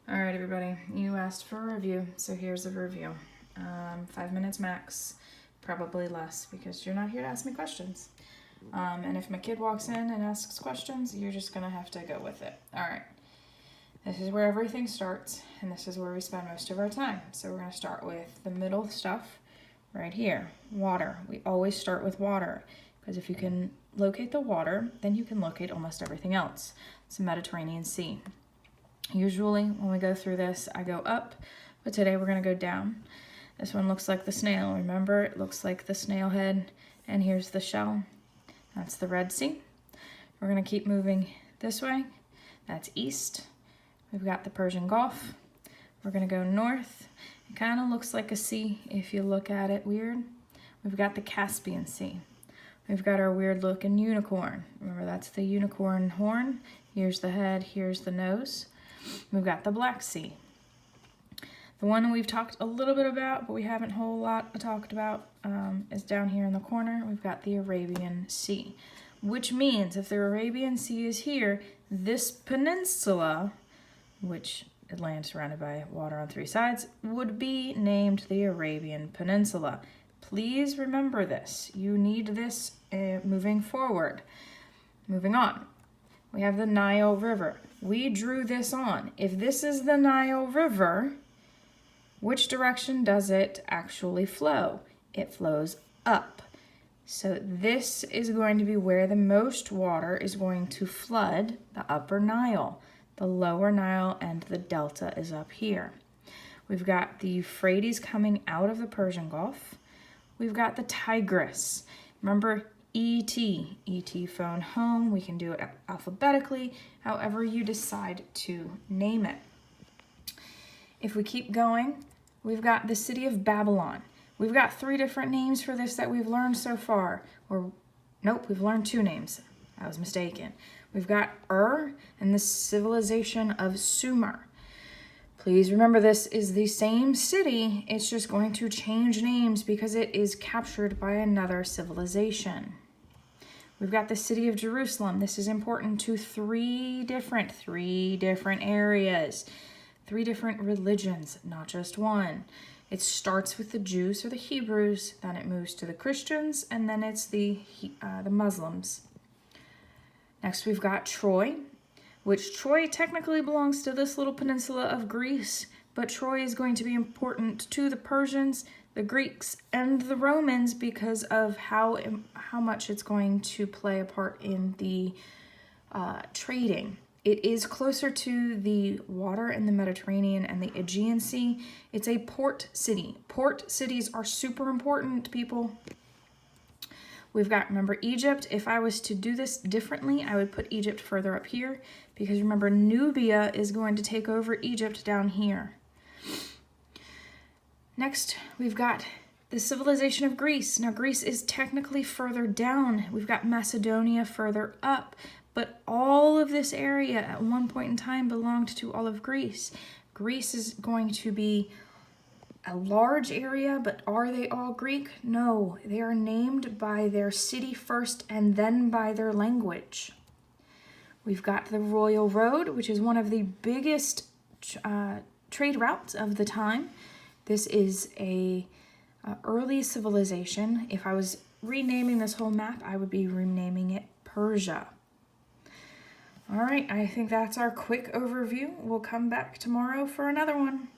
All right, everybody, you asked for a review, so here's a review. 5 minutes max, probably less because you're not here to ask me questions. And if my kid walks in and asks questions, you're just gonna have to go with it. All right, this is where everything starts, and this is where we spend most of our time. So we're gonna start with the middle stuff right here, water. We always start with water because if you can locate the water, then you can locate almost everything else. It's the Mediterranean Sea. Usually when we go through this, I go up, but today we're gonna go down. This one looks like the snail. Remember, it looks like the snail head, and here's the shell. That's the Red Sea. We're gonna keep moving this way. That's east. We've got the Persian Gulf. We're gonna go north. It kind of looks like a sea if you look at it weird. We've got the Caspian Sea. We've got our weird looking unicorn. Remember, that's the unicorn horn. Here's the head, here's the nose. We've got the Black Sea. The one we've talked a little bit about, but we haven't a whole lot talked about, is down here in the corner. We've got the Arabian Sea, which means if the Arabian Sea is here, this peninsula, which it lands surrounded by water on three sides, would be named the Arabian Peninsula. Please remember this. You need this moving forward. Moving on. We have the Nile River. We drew this on. If this is the Nile River, which direction does it actually flow? It flows up. So this is going to be where the most water is going to flood the upper Nile. The lower Nile and the delta is up here. We've got the Euphrates coming out of the Persian Gulf. We've got the Tigris. Remember, ET phone home. We can do it alphabetically, however you decide to name it. If we keep going, we've got the city of Babylon. We've got 3 different names for this that we've learned so far. Or, nope, we've learned 2 names. I was mistaken. We've got and the civilization of Sumer. Please remember, this is the same city. It's just going to change names because it is captured by another civilization. We've got the city of Jerusalem. This is important to 3 different areas, 3 different religions, not just one. It starts with the Jews or the Hebrews, then it moves to the Christians, and then it's the Muslims. Next, we've got Troy, which Troy technically belongs to this little peninsula of Greece, but Troy is going to be important to the Persians, the Greeks, and the Romans because of how much it's going to play a part in the trading. It is closer to the water in the Mediterranean and the Aegean Sea. It's a port city. Port cities are super important, people. We've got, remember, Egypt. If I was to do this differently, I would put Egypt further up here because remember, Nubia is going to take over Egypt down here. Next, we've got the civilization of Greece. Now, Greece is technically further down. We've got Macedonia further up, but all of this area at one point in time belonged to all of Greece. Greece is going to be a large area, but are they all Greek? No, they are named by their city first and then by their language. We've got the Royal Road, which is one of the biggest trade routes of the time. This is a early civilization. If I was renaming this whole map, I would be renaming it Persia. All right, I think that's our quick overview. We'll come back tomorrow for another one.